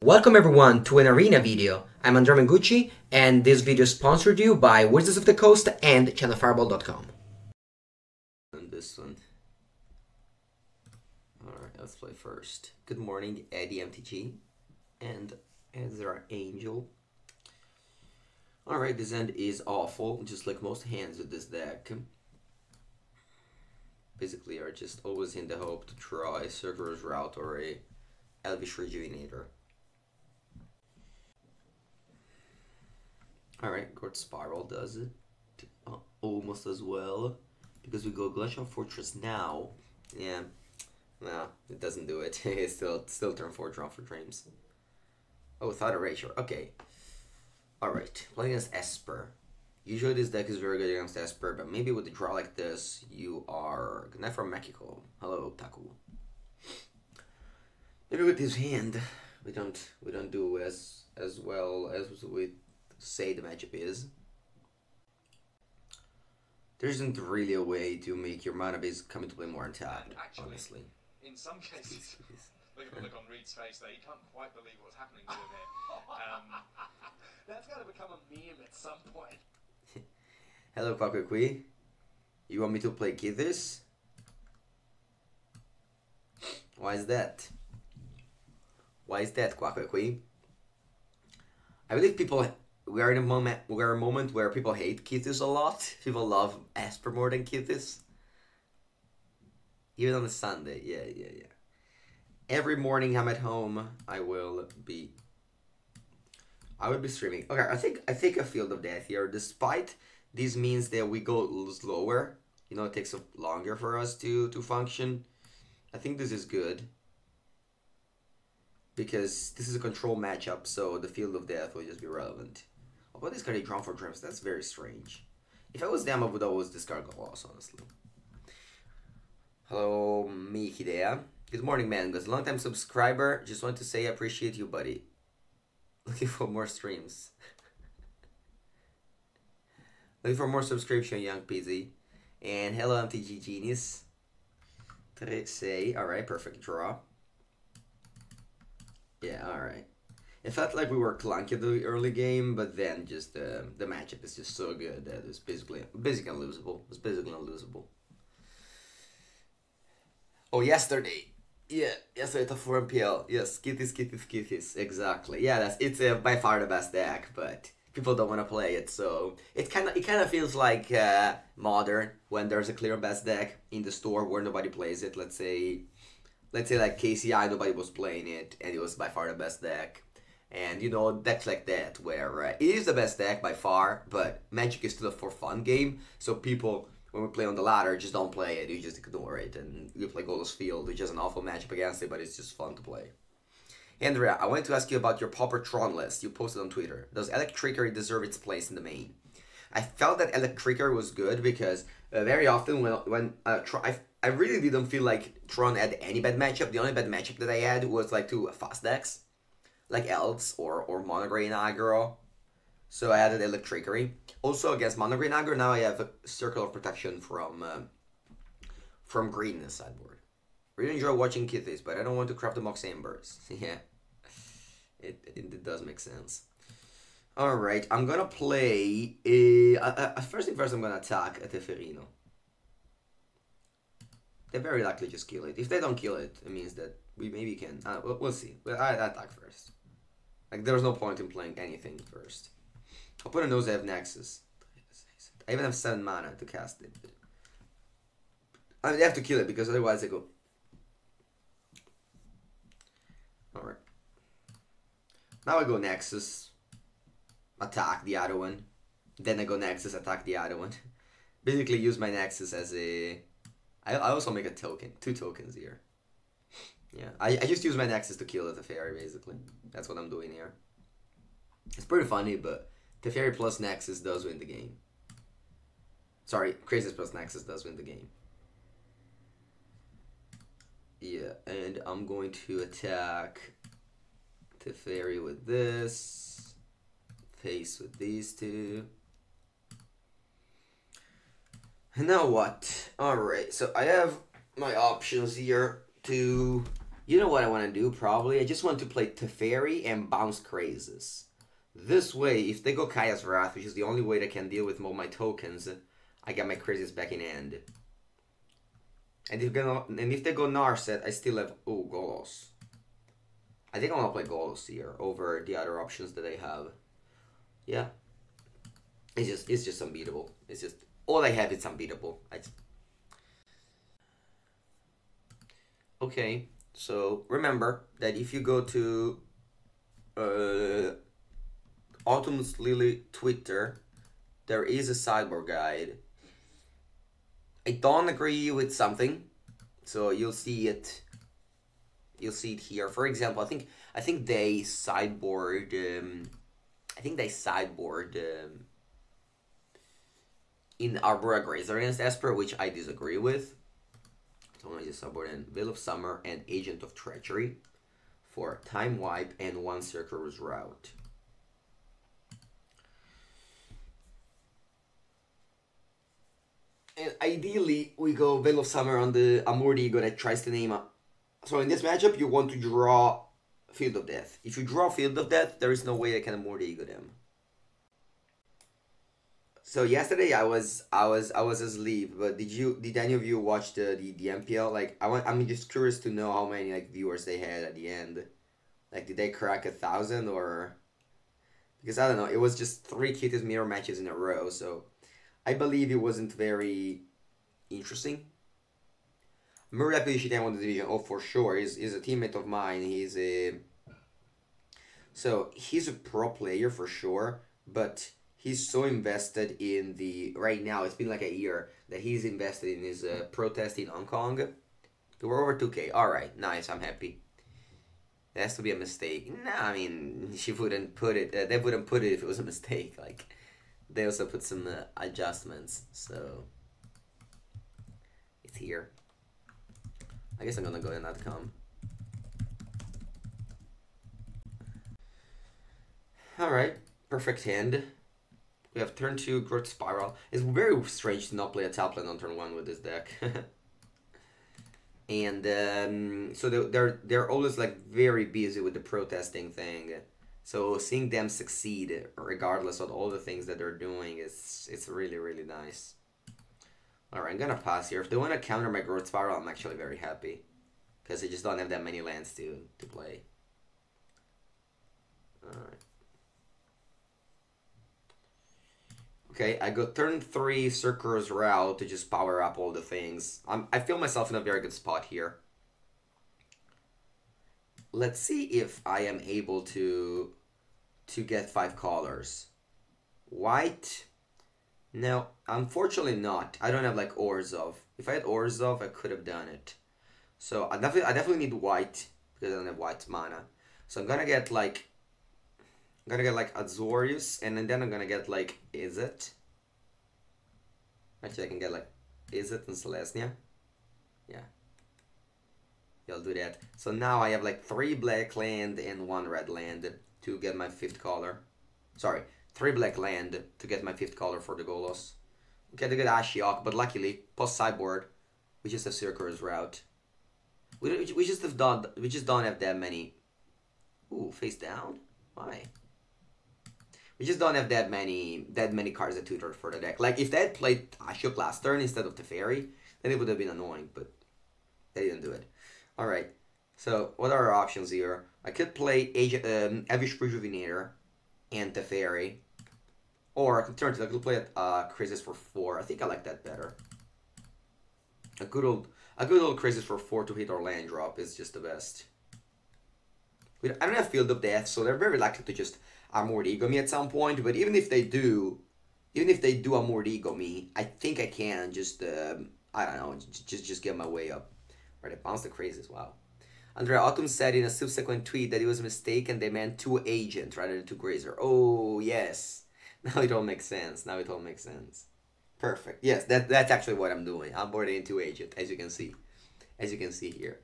Welcome everyone to an arena video. I'm Andrea Mengucci, and this video is sponsored you by Wizards of the Coast and channelfireball.com. And this one. Alright, let's play first. Good morning, Eddie MTG and Ezra Angel. Alright, this end is awful, just like most hands with this deck. Basically, are just always in the hope to draw a Circular's Route or a Elvish Rejuvenator. Alright, Court Spiral does it almost as well. Because we go Gloomshot Fortress now. Yeah, no, it doesn't do it. It's still turn 4 draw for Dreams. Oh, without erasure. Okay. Alright, playing against Esper. Usually this deck is very good against Esper, but maybe with a draw like this, you are... Good night from Mexico. Hello, Taku. Maybe with his hand, we don't do as well as we say the matchup is. There isn't really a way to make your mana base come into play more untapped, honestly. In some cases, look at the look on Reed's face there, he can't quite believe what's happening to him here. That's got to become a meme at some point. Hello, Kwakwekwi. You want me to play Kithis? Why is that? Why is that, Kwakwekwi? I believe we are in a moment where people hate Kithis a lot. People love Esper more than Kithis. Even on a Sunday, yeah. Every morning I'm at home, I will be streaming. Okay, I think a Field of Death here, despite this means that we go slower. You know, it takes longer for us to function. I think this is good. Because this is a control matchup, so the Field of Death will just be relevant. Although this card is drawn for Dreams, that's very strange. If I was them, I would always discard Gloss, honestly. Hello, Mihidea. Good morning, Mangus. Long-time subscriber. Just want to say I appreciate you, buddy. Looking for more streams. Looking for more subscription, Young PZ. And hello, MTG Genius. Alright, perfect draw. Yeah, alright. It felt like we were clunky in the early game, but then just the matchup is just so good that it's basically unlosable. It's basically unlosable. Oh, yesterday. Yeah, yesterday at 4 MPL. Yes, Kithis. Exactly. Yeah, it's by far the best deck, but people don't want to play it, so it kind of feels like Modern when there's a clear best deck in the store where nobody plays it. Let's say like KCI, nobody was playing it, and it was by far the best deck. And you know, decks like that where it is the best deck by far, but Magic is still a for fun game, so people, when we play on the ladder, just don't play it, you just ignore it, and you play Golos Field, which is an awful matchup against it, but it's just fun to play. Andrea, I wanted to ask you about your Pauper Tron list you posted on Twitter. Does Electrickery deserve its place in the main? I felt that Electrickery was good because very often when I really didn't feel like Tron had any bad matchup. The only bad matchup that I had was like two fast decks, like Elves or Mono Green Aggro. So I added Electrickery. Also against Mono Green Aggro, now I have a Circle of Protection from green in the sideboard. Really enjoy watching Kithis, but I don't want to craft the Mox Embers. Yeah, it does make sense. Alright, I'm gonna play first thing first, I'm gonna attack a Teferino. They very likely just kill it. If they don't kill it, it means that we maybe can. We'll see. I attack first. Like, there's no point in playing anything first. I'll put a nose. I have Nexus. I even have 7 mana to cast it. I mean, they have to kill it because otherwise they go. Alright. Now I go Nexus. Attack the other one. Then I go Nexus, attack the other one. Basically use my Nexus as a... I also make a token. 2 tokens here. Yeah, I just use my Nexus to kill the Teferi, basically. That's what I'm doing here. It's pretty funny, but Teferi plus Nexus does win the game. Sorry, Krasis plus Nexus does win the game. Yeah, and I'm going to attack Teferi with this. Face with these two. And now what? Alright, so I have my options here to You know what I want to do, probably? I just want to play Teferi and bounce Crazes. This way, if they go Kaya's Wrath, which is the only way they can deal with all my tokens, I get my Crazes back in hand. And if they go Narset, I still have... Oh, Golos. I think I want to play Golos here over the other options that I have. Yeah. It's just unbeatable. It's just... All I have is unbeatable. Okay, so remember that if you go to Autumn's Lily Twitter, there is a sideboard guide. I don't agree with something, so you'll see it. You'll see it here. For example, I think they sideboard. In Arbora Grazer against Esper, which I disagree with. So I'm gonna just sideboard in Veil of Summer and Agent of Treachery for Time Wipe and 1 Circular's Route. And ideally, we go Veil of Summer on the Amordigo that tries to name up. So in this matchup, you want to draw Field of Death. If you draw Field of Death, there is no way I can Amordigo them. So yesterday I was asleep, but did any of you watch the MPL? Like I'm just curious to know how many like viewers they had at the end. Like did they crack 1,000 or? Because I don't know, it was just 3 Kitty's mirror matches in a row, so I believe it wasn't very interesting. Murray Shitani won the division. Oh, for sure, he's a teammate of mine. He's a pro player for sure, but he's so invested in the... Right now, it's been like a year that he's invested in his protest in Hong Kong. We're over 2K. Alright, nice, I'm happy. It has to be a mistake. Nah, I mean, she wouldn't put it... they wouldn't put it if it was a mistake. Like, they also put some adjustments, so... It's here. I guess I'm gonna go in that com. Alright, perfect hand. We have turn 2, Growth Spiral. It's very strange to not play a Tapland on turn 1 with this deck. And so they're always like very busy with the protesting thing. So seeing them succeed, regardless of all the things that they're doing, it's really, really nice. Alright, I'm gonna pass here. If they want to counter my Growth Spiral, I'm actually very happy. Because I just don't have that many lands to play. Alright. Okay, I go turn 3 Circular's Route to just power up all the things. I feel myself in a very good spot here. Let's see if I am able to get 5 colors. White? No, unfortunately not. I don't have like Orzhov. If I had Orzhov, I could have done it. So I definitely need white because I don't have white mana. So I'm gonna get like Azorius, and then I'm gonna get like Izzet. Actually, I can get like Izzet and Selesnya. Yeah. I'll do that. So now I have like 3 black land and 1 red land to get my 5th color. Sorry, 3 black land to get my 5th color for the Golos. Okay, to get Ashiok, but luckily, post sideboard, we just have Circular's Route. We just don't have that many. Ooh, face down? Why? We just don't have that many cards that tutored for the deck. Like if they had played Ashiok last turn instead of Teferi, then it would have been annoying, but they didn't do it. Alright, so what are our options here? I could play Avish Rejuvenator and Teferi. Or I could turn to I could play Crisis for 4. I think I like that better. A good old Crisis for 4 to hit our land drop is just the best. I don't have Field of Death, so they're very likely to just Amordigo me at some point, but even if they do Amordigo me, I think I can just I don't know, just get my way up. Right, I bounced the Crazes, wow. Andrea Autumn said in a subsequent tweet that it was a mistake and they meant 2 Agent rather than 2 Grazer. Oh yes. Now it all makes sense. Now it all makes sense. Perfect. Yes, that's actually what I'm doing. I'm boarding into Agent, as you can see. As you can see here.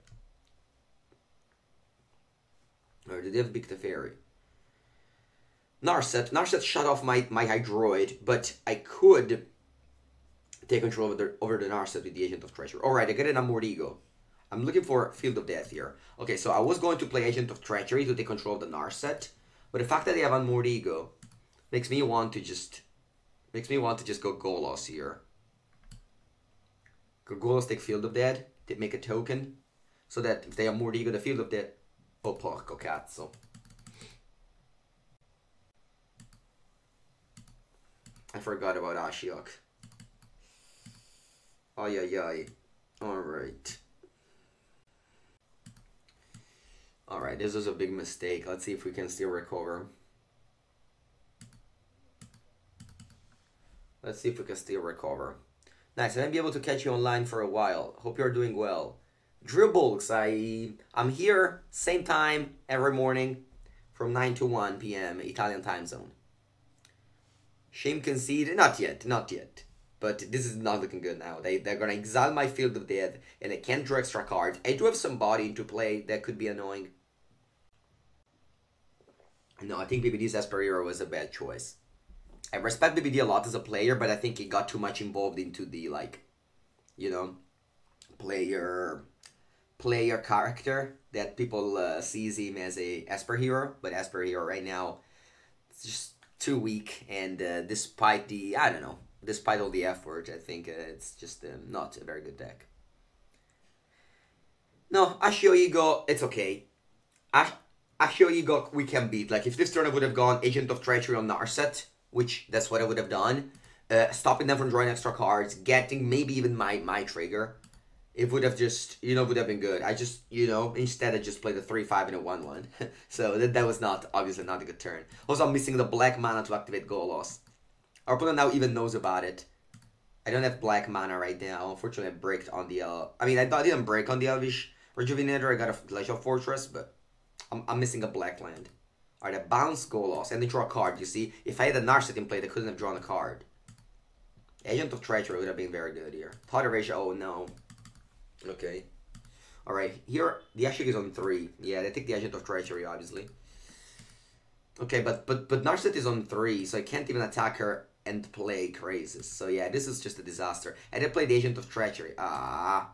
Or did they have Big Teferi? Narset shut off my Hydroid, but I could take control over the Narset with the Agent of Treasure. Alright, I get an Amordigo. I'm looking for Field of Death here. Okay, so I was going to play Agent of Treachery to take control of the Narset, but the fact that they have Unmoored Ego makes me want to just go Golos here. Go Golos, take Field of Death, to make a token, so that if they have Unmoored Ego, the Field of Death. Oh, porco cazzo. I forgot about Ashiok. Ay ay ay. Alright. Alright, this was a big mistake. Let's see if we can still recover. Let's see if we can still recover. Nice, I might be able to catch you online for a while. Hope you're doing well. Dribbles, I'm here, same time, every morning, from 9 to 1 p.m. Italian time zone. Shame conceded? Not yet, not yet. But this is not looking good now. They're gonna exile my Field of Death, and I can't draw extra cards. I do have somebody into play that could be annoying. No, I think BBD's Esperero was a bad choice. I respect BBD a lot as a player, but I think he got too much involved into the, like, you know, player character that people sees him as a Esper hero, but Esper hero right now, it's just too weak, and despite the, I don't know, despite all the effort, I think it's just not a very good deck. No, Ashio Ego, it's okay. Ashio Ego we can beat. Like, if this turn would have gone Agent of Treachery on Narset, which that's what I would have done, stopping them from drawing extra cards, getting maybe even my trigger, it would have just, you know, would have been good. I just, you know, instead I just played a 3-5 and a 1-1. So that was not, obviously not a good turn. Also, I'm missing the black mana to activate Golos. Our opponent now even knows about it. I don't have black mana right now. Unfortunately, I braked on the, I mean, I didn't break on the Elvish Rejuvenator. I got a Glacial Fortress, but I'm missing a black land. Alright, I bounce Golos and they draw a card, you see? If I had a Narset in play, they couldn't have drawn a card. Agent of Treachery would have been very good here. Thought erasure, oh no. Okay. Alright, here, the Ashik is on 3. Yeah, they take the Agent of Treachery, obviously. Okay, but Narset is on 3, so I can't even attack her and play Crazes. So yeah, this is just a disaster. I did play the Agent of Treachery. Ah.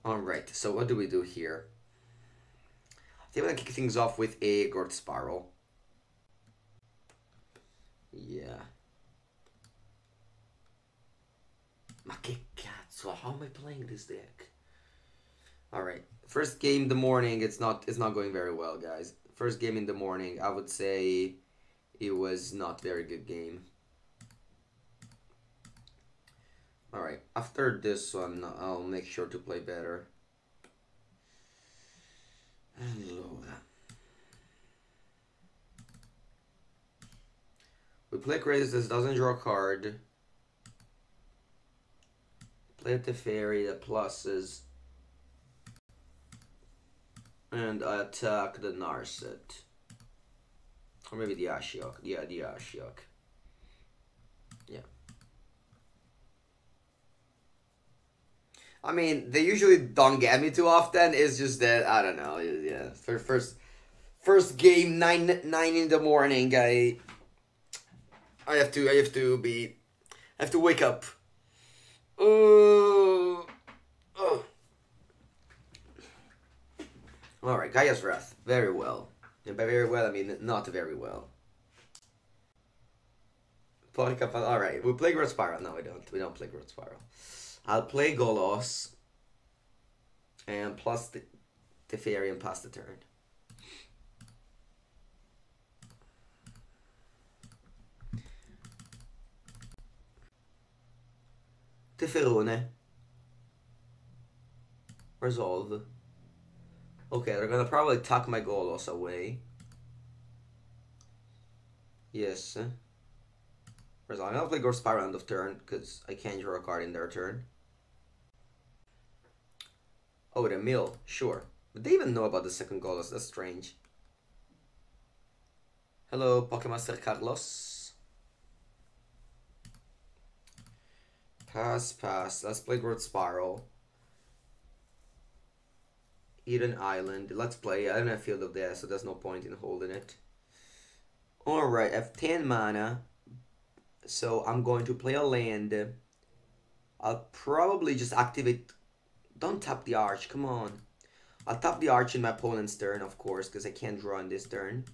Alright, so what do we do here? I think I'm gonna kick things off with a Gort Spiral. Yeah. Ma che cazzo, how am I playing this deck? Alright, first game in the morning, it's not going very well, guys. First game in the morning, I would say it was not very good game. Alright, after this one, I'll make sure to play better. Allora. We play Crazes, doesn't draw a card. Play the Teferi, the pluses. And I attack the Narset. Or maybe the Ashiok. Yeah, the Ashiok. Yeah. I mean, they usually don't get me too often. It's just that, I don't know. Yeah, for first game, 9 in the morning, I have to wake up. Oh. Alright, Gaia's Wrath. Very well. And by very well, I mean not very well. Alright, we play Growth Spiral. No, we don't. We don't play Growth Spiral. I'll play Golos. And plus the Teferi and pass the turn. Teferone. Resolve. Okay, they're gonna probably tuck my Golos away. Yes. Resolve. I'm gonna play Growth Spiral end of turn, because I can't draw a card in their turn. Oh, the mill, sure. But they even know about the second Golos, that's strange. Hello, Pokemaster Carlos. Pass. Let's play Growth Spiral. Eden Island. Let's play. I don't have Field of Death, so there's no point in holding it. Alright, I have 10 mana. So I'm going to play a land. I'll probably just activate Don't tap the arch, come on. I'll tap the arch in my opponent's turn, of course, because I can't draw in this turn.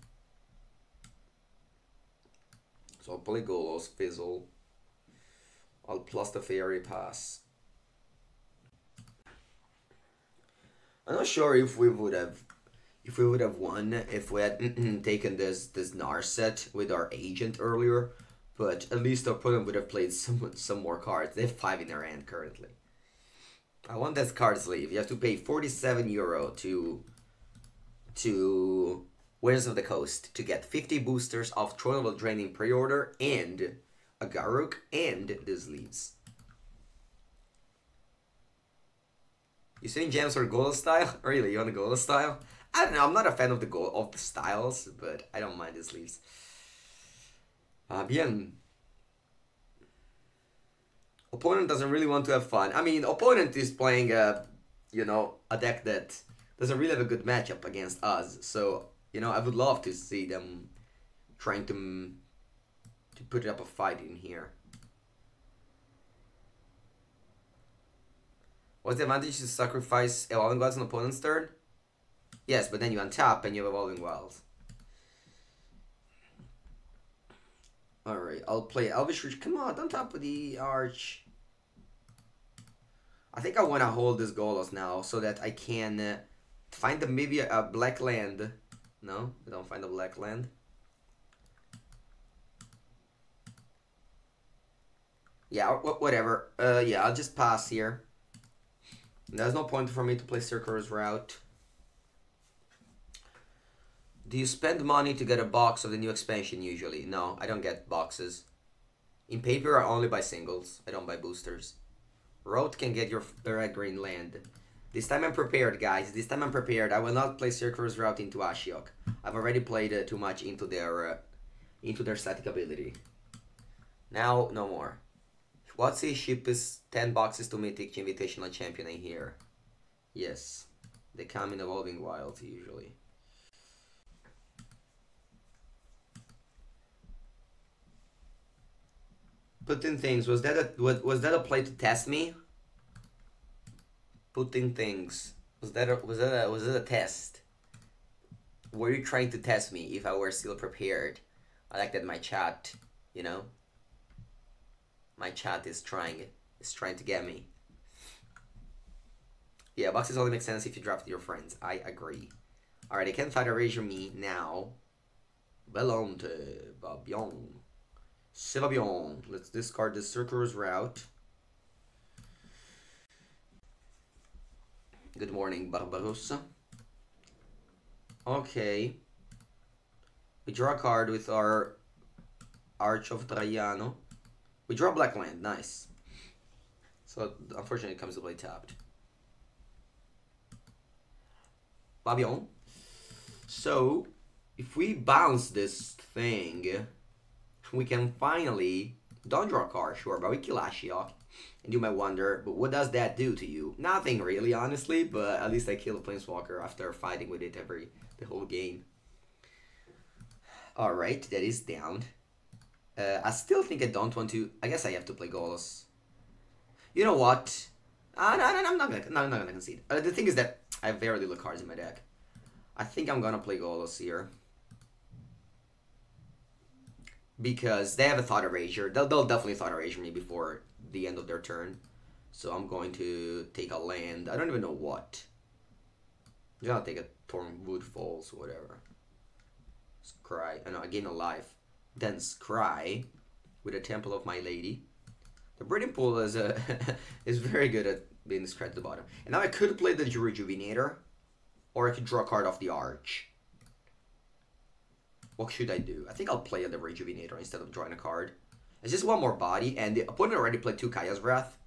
So I'll play Golos, Fizzle. I'll plus the Fairy Pass. I'm not sure if we would have won if we had taken this Narset with our agent earlier, but at least our opponent would have played some more cards. They have 5 in their hand currently. I want that card sleeve. You have to pay €47 to Wizards of the Coast to get 50 boosters of Thronable Draining Pre-Order and a Garruk and the sleeves. You saying gems for Gold style? Really, you want a Gold style? I don't know, I'm not a fan of the styles, but I don't mind the sleeves. Bien. Opponent doesn't really want to have fun. I mean, opponent is playing a deck that doesn't really have a good matchup against us. So, I would love to see them trying to put up a fight in here. What's the advantage to sacrifice Evolving Wilds on opponent's turn? Yes, but then you untap and you have Evolving Wilds. Alright, I'll play Elvish Reach. Come on, don't tap with the Arch. I think I want to hold this Golos now so that I can find maybe a black land. No, I don't find a black land. Yeah, whatever. Yeah, I'll just pass here. There's no point for me to play Circular's Route. Do you spend money to get a box of the new expansion usually? No, I don't get boxes. In paper, I only buy singles. I don't buy boosters. Route can get your red green land. This time I'm prepared, guys. This time I'm prepared. I will not play Circular's Route into Ashiok. I've already played too much into their static ability. Now, no more. What's his ship is 10 boxes to Mythic Invitational Champion in here. Yes. They come in Evolving Wilds usually. Put in things. Was that a play to test me? Put in things. Was that a test? Were you trying to test me if I were still prepared? I like that my chat, my chat is trying to get me. Yeah, boxes only make sense if you draft your friends. I agree. Alright, I can't fight erasure me now. Belonte, Babion. C'est va bien. Let's discard the Circular's Route. Good morning, Barbarossa. Okay. We draw a card with our Arch of Traiano. We draw a black land. Nice. So, unfortunately, it comes to play tapped. Babion. So, if we bounce this thing, we can finally, don't draw a card, sure, but we kill Ashiok. And you might wonder, but what does that do to you? Nothing really, honestly, but at least I kill a Planeswalker after fighting with it the whole game. Alright, that is down. I still think I don't want to, I guess I have to play Golos. You know what? No, I'm not gonna concede. The thing is that I have very little cards in my deck. I think I'm gonna play Golos here. Because they have a Thought Erasure. They'll definitely Thought Erasure me before the end of their turn. So I'm going to take a land. I don't even know what. I'm gonna take a Thornwood Falls or whatever. Scry. I know, I gain a life. Then Scry with a Temple of My Lady. The Breeding Pool is is very good at being scryed at the bottom. And now I could play the Rejuvenator. Or I could draw a card off the Arch. What should I do? I think I'll play the Rejuvenator instead of drawing a card. It's just one more body, and the opponent already played 2 Kaya's Wrath.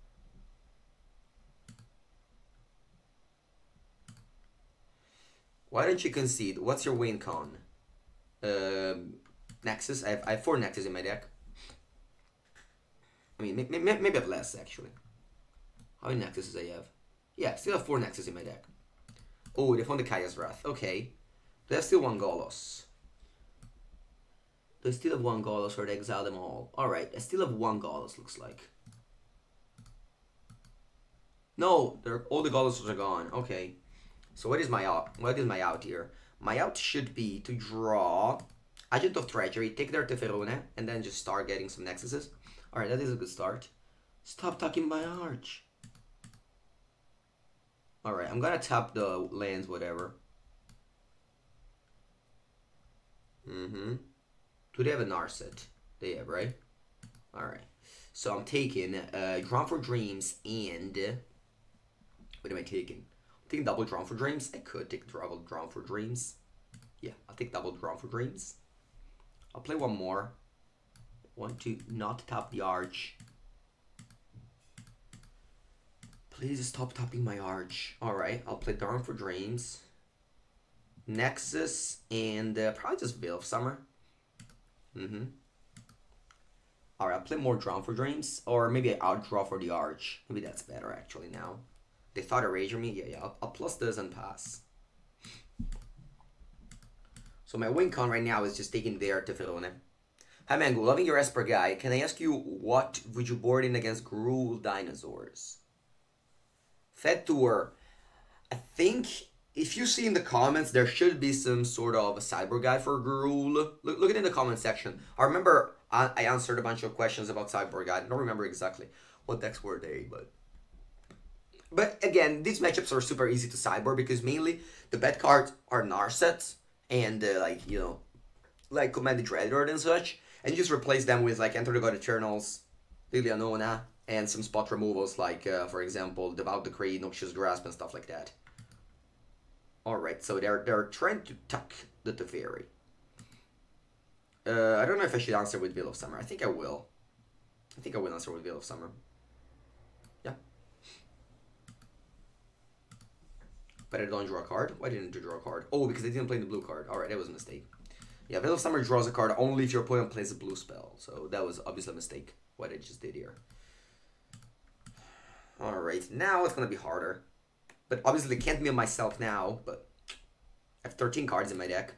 Why don't you concede? What's your win con? Nexus. I have 4 Nexus in my deck. I mean, maybe I have less, actually. How many Nexuses I have? Yeah, still have 4 Nexus in my deck. Oh, they found the Kaya's Wrath. Okay. They have still 1 Golos. Do I still have 1 Golos or they exile them all? Alright, I still have 1 Golos, looks like. No, all the goddesses are gone. Okay. So what is my out? What is my out here? My out should be to draw Agent of Treachery, take their Teferone, and then just start getting some nexuses. Alright, that is a good start. Stop talking my arch. Alright, I'm gonna tap the lands, whatever. Do they have a Narset? They have, right? Alright. So I'm taking Drawn for Dreams and... what am I taking? I'm taking double Drawn for Dreams. I could take double Drawn for Dreams. Yeah, I'll take double Drawn for Dreams. I'll play one more. Want to not tap the arch. Please stop tapping my arch. Alright, I'll play Drawn for Dreams. Nexus and probably just Veil of Summer. Alright, I'll play more Drawn for Dreams. Or maybe I'll draw for the arch. Maybe that's better actually now. They thought Erasure me? Yeah. I'll plus this and pass. So my win con right now is just taking their Tefilone. Hi Mango, loving your Esper guy. Can I ask you what would you board in against Gruul Dinosaurs? Fed Tour. I think if you see in the comments, there should be some sort of a cyber guide for Gruul. Look it in the comment section. I remember I answered a bunch of questions about cyber guide. I don't remember exactly what decks were they, but again, these matchups are super easy to cyber because mainly the bad cards are Narsets and like, you know, like Command the Dreadlord and such, and you just replace them with like Enter the God Eternals, Lilianona, and some spot removals like, for example, Devout Decree, Noxious Grasp, and stuff like that. Alright, so they're trying to tuck the Teferi. I don't know if I should answer with Veil of Summer. I think I will. I think I will answer with Veil of Summer. Yeah. But I don't draw a card. Why didn't you draw a card? Oh, because I didn't play the blue card. Alright, that was a mistake. Yeah, Veil of Summer draws a card only if your opponent plays a blue spell. So that was obviously a mistake, what I just did here. Alright, now it's going to be harder. But obviously I can't mill myself now, but I have 13 cards in my deck.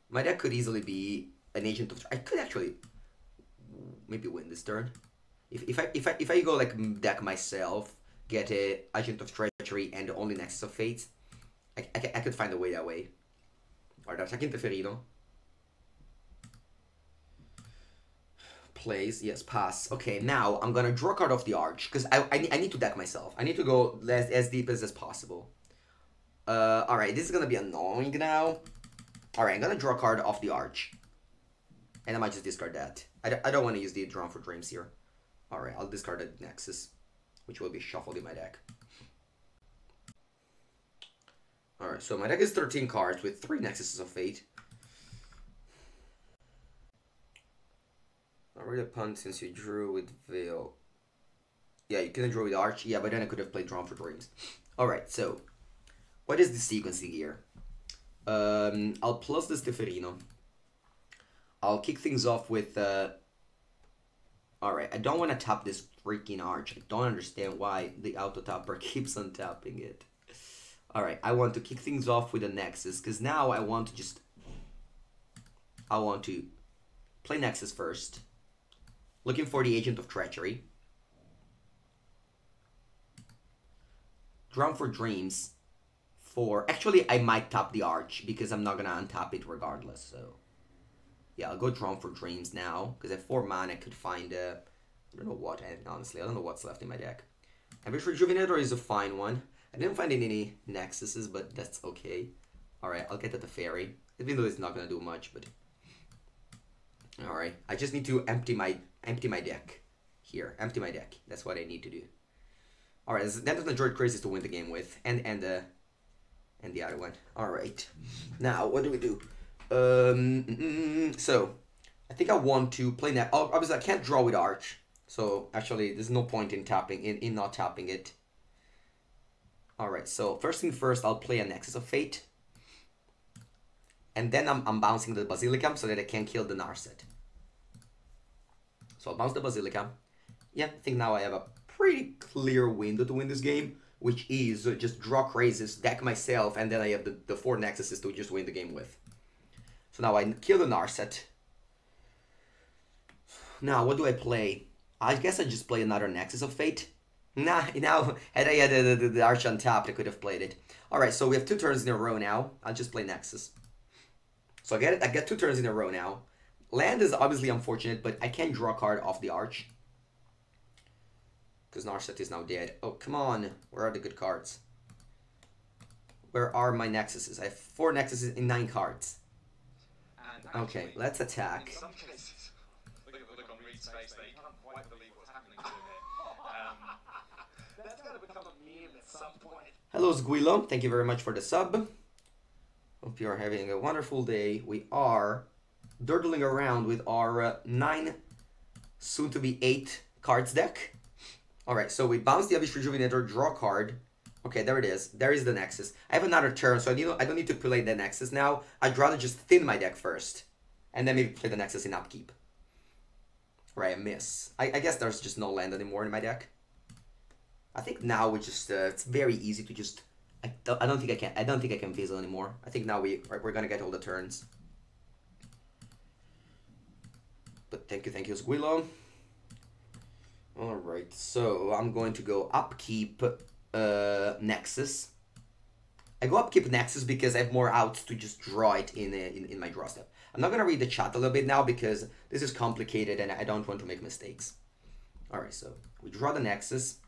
My deck could easily be an Agent of... I could actually maybe win this turn. If I go like deck myself, get a Agent of Treachery and only Nexus of Fate, I could find a way that way. Alright, attacking Teferino. Plays, yes, pass. Okay, now I'm gonna draw a card off the Arch, because I need to deck myself. I need to go as deep as possible. Alright, this is gonna be annoying now. Alright, I'm gonna draw a card off the Arch. And I might just discard that. I don't want to use the Drawn for Dreams here. Alright, I'll discard the Nexus, which will be shuffled in my deck. Alright, so my deck is 13 cards with 3 Nexuses of Fate. Already a punt since you drew with Veil. Yeah, you couldn't draw with Arch. Yeah, but then I could have played Drawn for Dreams. Alright, so what is the sequencing here? I'll plus this Teferino. I'll kick things off with... Alright, I don't want to tap this freaking Arch. I don't understand why the auto-tapper keeps on tapping it. Alright, I want to kick things off with a Nexus, because now I want to just... I want to play Nexus first. Looking for the Agent of Treachery. Drawn for Dreams. Actually, I might tap the Arch, because I'm not going to untap it regardless, so... Yeah, I'll go Drawn for Dreams now, because at 4 mana I could find I don't know what, honestly, I don't know what's left in my deck. Ambush Rejuvenator is a fine one. I didn't find any Nexuses, but that's okay. Alright, I'll get at the Fairy, even though it's not going to do much, but... Alright, I just need to empty my deck. Here, empty my deck. That's what I need to do. Alright, that is the Droid Crazy to win the game with, and the other one. Alright, now, what do we do? So, I think I want to play that. Obviously, I can't draw with Arch. So, actually, there's no point in tapping, in not tapping it. Alright, so first thing first, I'll play a Nexus of Fate. And then I'm bouncing the Basilicam so that I can kill the Narset. So I'll bounce the Basilicam. Yeah, I think now I have a pretty clear window to win this game, which is just draw Crazes, deck myself, and then I have the 4 Nexuses to just win the game with. So now I kill the Narset. Now, what do I play? I guess I just play another Nexus of Fate. Nah, now, had I had the Arch untapped, I could have played it. Alright, so we have 2 turns in a row now. I'll just play Nexus. So I get 2 turns in a row now. Land is obviously unfortunate, but I can draw a card off the Arch. Because Narset is now dead. Oh, come on. Where are the good cards? Where are my Nexuses? I have 4 Nexuses in 9 cards. Okay, let's attack. In some cases, look on Reed's face there, he can't quite believe what's happening to him here. That's going to become a meme at some point. Hello, Sguilo. Thank you very much for the sub. Hope you are having a wonderful day. We are durdling around with our 9, soon to be 8 cards deck. Alright, so we bounce the Abyss Rejuvenator, draw a card. Okay, there it is. There is the Nexus. I have another turn, so I don't need to play the Nexus now. I'd rather just thin my deck first. And then maybe play the Nexus in upkeep. Right, I miss. I guess there's just no land anymore in my deck. I think now we just it's very easy to just I don't think I can Fizzle anymore. I think now we're gonna get all the turns. But thank you, Squillo. Alright, so I'm going to go upkeep Nexus. I go upkeep Nexus because I have more outs to just draw it in my draw step. I'm not gonna read the chat a little bit now because this is complicated and I don't want to make mistakes. Alright, so we draw the Nexus.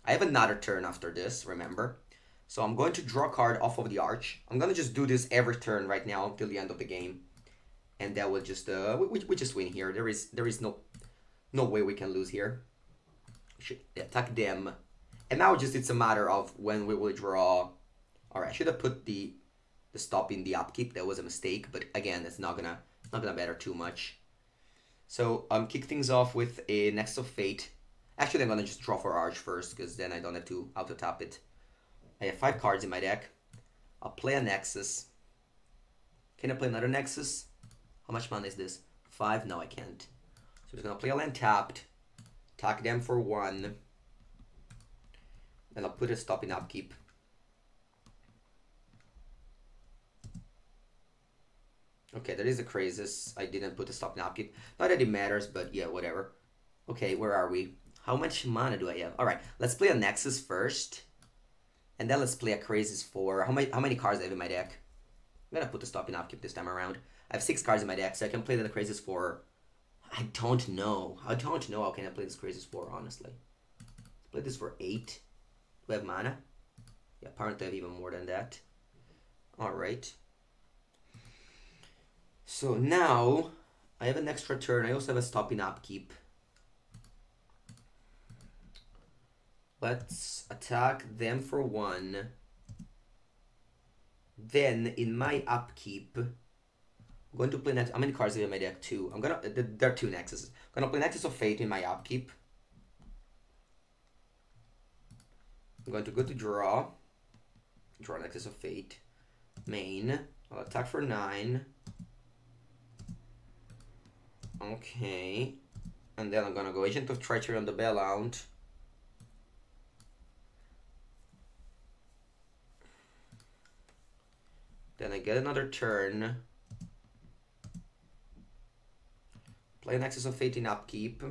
I have another turn after this, remember. So I'm going to draw a card off of the Arch. I'm gonna just do this every turn right now until the end of the game. And that will just we just win here. There is no way we can lose here. We should attack them. And now just it's a matter of when we will draw. Alright, I should have put the stop in the upkeep. That was a mistake, but again, it's not gonna matter too much. So kick things off with a Nexus of Fate. Actually, I'm gonna just draw for Arch first, because then I don't have to auto tap it. I have 5 cards in my deck. I'll play a Nexus. Can I play another Nexus? How much mana is this? 5? No, I can't. So I'm just gonna play a land tapped. Attack them for 1. Then I'll put a stop in upkeep. Okay, there is a Crazes. I didn't put a stop in upkeep. Not that it matters, but yeah, whatever. Okay, where are we? How much mana do I have? Alright, let's play a Nexus first. And then let's play a Crazes for... How many cards do I have in my deck? I'm gonna put the stop in upkeep this time around. I have 6 cards in my deck, so I can play the Crazes for... I don't know how can I play this Crazes for, honestly. Let's play this for 8. Do I have mana? Yeah, apparently I have even more than that. Alright. So now, I have an extra turn. I also have a stop in upkeep. Let's attack them for 1. Then, in my upkeep, I'm going to play next. How many cards do I have in my deck? 2. There are 2 Nexuses. I'm gonna play Nexus of Fate in my upkeep. I'm going to go to draw. Draw Nexus of Fate. Main. I'll attack for 9. Okay. And then I'm gonna go Agent of Treachery on the Bellhound. Then I get another turn. Play Nexus of Fate in upkeep.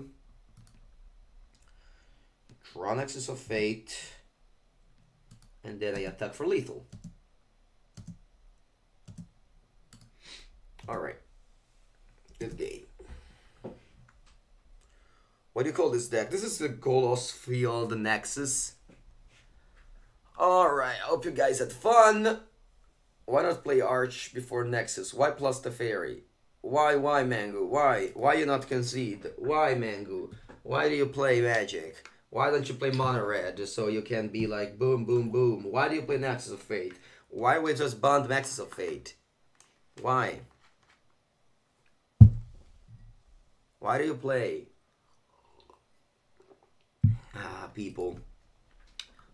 Draw Nexus of Fate. And then I attack for lethal. Alright. Good game. What do you call this deck? This is the Golos Field Nexus. Alright, I hope you guys had fun. Why not play Arch before Nexus? Why plus the Fairy? Why Mangu? Why you not concede? Why Mangu? Why do you play Magic? Why don't you play Mono Red so you can be like boom, boom, boom? Why do you play Nexus of Fate? Why we just bond Nexus of Fate? Why? Why do you play? People.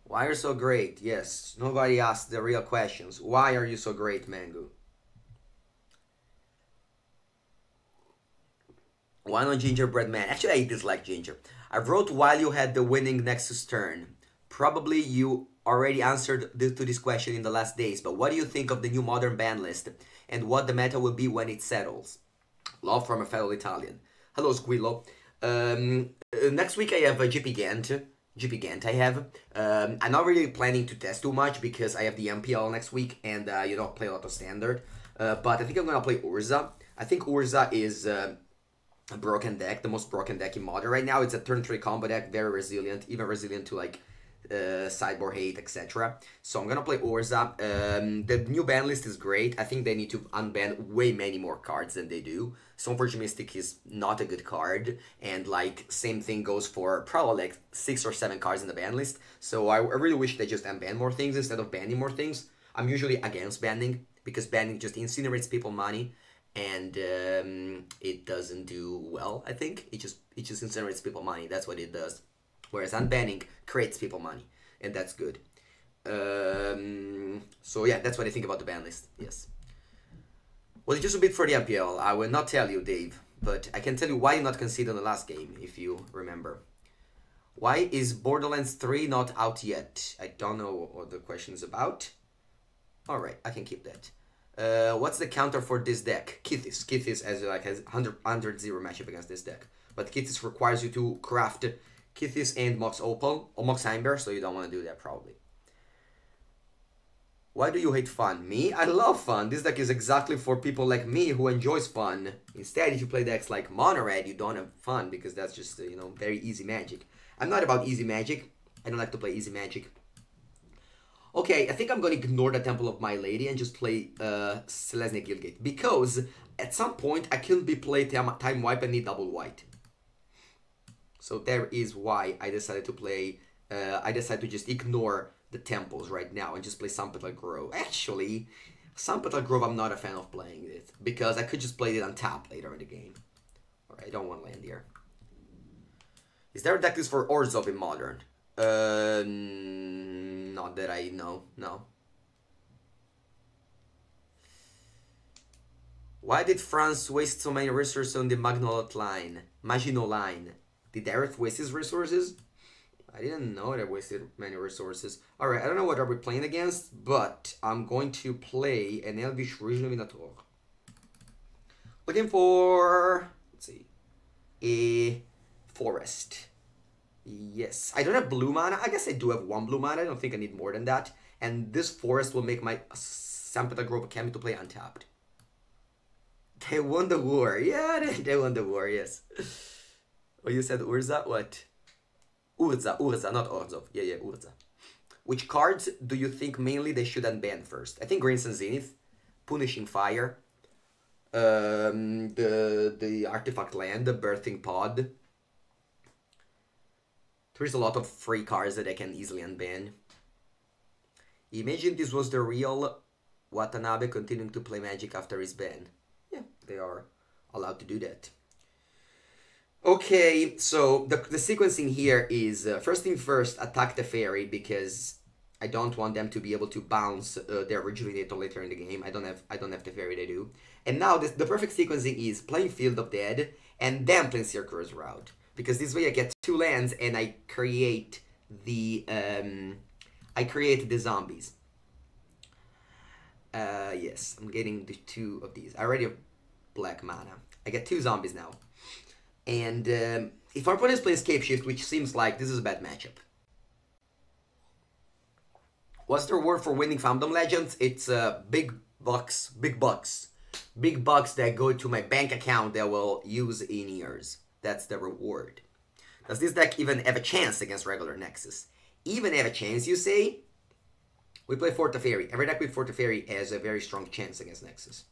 Why are you so great? Yes, nobody asked the real questions. Why are you so great, Mangu? Why not Gingerbread Man? Actually, I dislike Ginger. I wrote while you had the winning Nexus turn. Probably you already answered to this question in the last days, but what do you think of the new modern ban list and what the meta will be when it settles? Love from a fellow Italian. Hello, Squillo. Next week I have a GP Gant. GP Gant I have. I'm not really planning to test too much because I have the MPL next week and you don't play a lot of standard. But I think I'm gonna play Urza. I think Urza is a broken deck, the most broken deck in Modern right now. It's a turn 3 combo deck, very resilient, even resilient to like sideboard hate, etc. So I'm gonna play Urza. The new ban list is great. I think they need to unban way many more cards than they do. Stoneforge Mystic is not a good card, and like same thing goes for probably like 6 or 7 cards in the ban list. So I really wish they just unban more things instead of banning more things. I'm usually against banning because banning just incinerates people money, and it doesn't do well. I think it just incinerates people money. That's what it does. Whereas unbanning creates people money, and that's good. So yeah, that's what I think about the ban list. Yes. Well, just a bit for the MPL. I will not tell you, Dave, but I can tell you why you not conceded on the last game, if you remember. Why is Borderlands 3 not out yet? I don't know what the question is about. Alright, I can keep that. What's the counter for this deck? Kithis. Kithis has 100-0 matchup against this deck. But Kithis requires you to craft Kithis and Mox Opal, or Mox Heimber, so you don't want to do that probably. Why do you hate fun? Me? I love fun. This deck is exactly for people like me who enjoys fun. Instead, if you play decks like Mono Red, you don't have fun because that's just, very easy magic. I'm not about easy magic. I don't like to play easy magic. Okay, I think I'm going to ignore the Temple of My Lady and just play Selesnya Guildgate. Because at some point, I couldn't be play Time Wipe and need double white. So there is why I decided to play, I decided to just ignore the temples right now and just play Sunpetal Grove. Actually, Sunpetal Grove I'm not a fan of playing it because I could just play it on tap later in the game. Alright, I don't want land here. Is there a deck list for Orzhov in Modern? Not that I know, no. Why did France waste so many resources on the Magnolot line? Maginot line? Did Aerith waste his resources? I didn't know that I wasted many resources. Alright, I don't know what are we playing against, but I'm going to play an Elvish Regional Minotaur. Looking for, let's see, a forest. Yes, I don't have blue mana. I guess I do have 1 blue mana. I don't think I need more than that. And this forest will make my Sunpetal Grove Academy to play untapped. They won the war. Yeah, they won the war, yes. Oh, you said Urza? What? Urza, not Orzhov. Yeah, Urza. Which cards do you think mainly they should unban first? I think Green and Zenith, Punishing Fire, the Artifact Land, the Birthing Pod. There's a lot of free cards that I can easily unban. Imagine this was the real Watanabe continuing to play Magic after his ban. Yeah, they are allowed to do that. Okay, so the sequencing here is first thing first, attack the fairy because I don't want them to be able to bounce their Rejuvenator later in the game. I don't have the fairy, they do. And now the perfect sequencing is playing Field of Dead and then playing Circular's Route, because this way I get 2 lands and I create the zombies. Yes, I'm getting the 2 of these. I already have black mana. I get 2 zombies now. And if our opponent is playing Scapeshift, which seems like this is a bad matchup. What's the reward for winning Fandom Legends? It's big bucks that go to my bank account that will use in years. That's the reward. Does this deck even have a chance against regular Nexus? Even have a chance, you say? We play Fort Teferi. Every deck with Fort Teferi has a very strong chance against Nexus.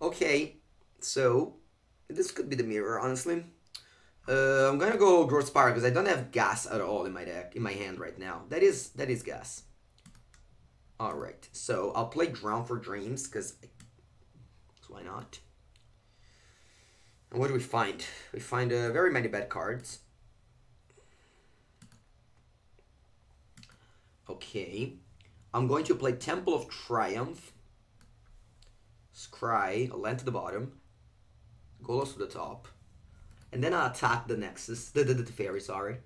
Okay, so this could be the mirror, honestly. I'm gonna go Growth Spiral because I don't have gas at all in my deck, in my hand right now. That is gas. Alright, so I'll play Drown for Dreams because why not? And what do we find? We find very many bad cards. Okay. I'm going to play Temple of Triumph. Scry, a land to the bottom. Golos to the top. And then I'll attack the Nexus. The Fairy, sorry.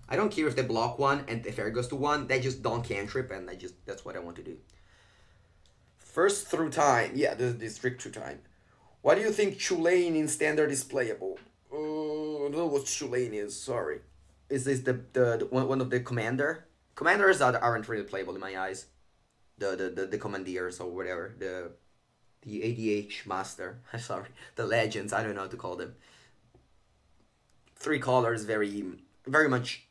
I don't care if they block 1 and the Fairy goes to 1. They just don't cantrip and that's what I want to do. First through time. Yeah, this trick through time. Why do you think Chulane in Standard is playable? I don't know what Chulane is, sorry. is this the one of the commanders that aren't really playable in my eyes. The commandeers or whatever, the ADH master. Sorry, the legends. I don't know how to call them. 3 colors, very much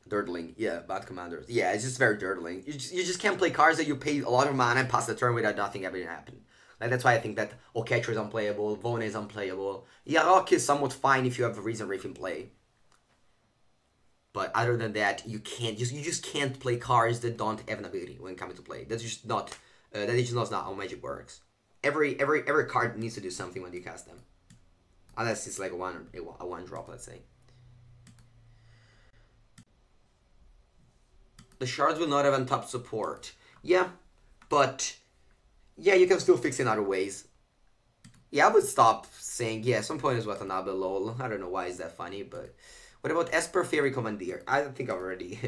dirtling. Yeah, bad commanders. Yeah, it's just very dirtling. You just can't play cards that you pay a lot of mana and pass the turn without nothing ever happening. Like that's why I think that Oketcher is unplayable, Vone is unplayable. Yarok is somewhat fine if you have a Reason Reef in play. But other than that, you just can't play cards that don't have an ability when coming to play. That's just not that is just not how Magic works. Every card needs to do something when you cast them, unless it's like a one drop, let's say. The shards will not have untap support. Yeah, but yeah, you can still fix it in other ways. Yeah, I would stop saying yeah. Some point is Watanabe lol. I don't know why is that funny, but. What about Esper Fairy Commandeer? I think I already...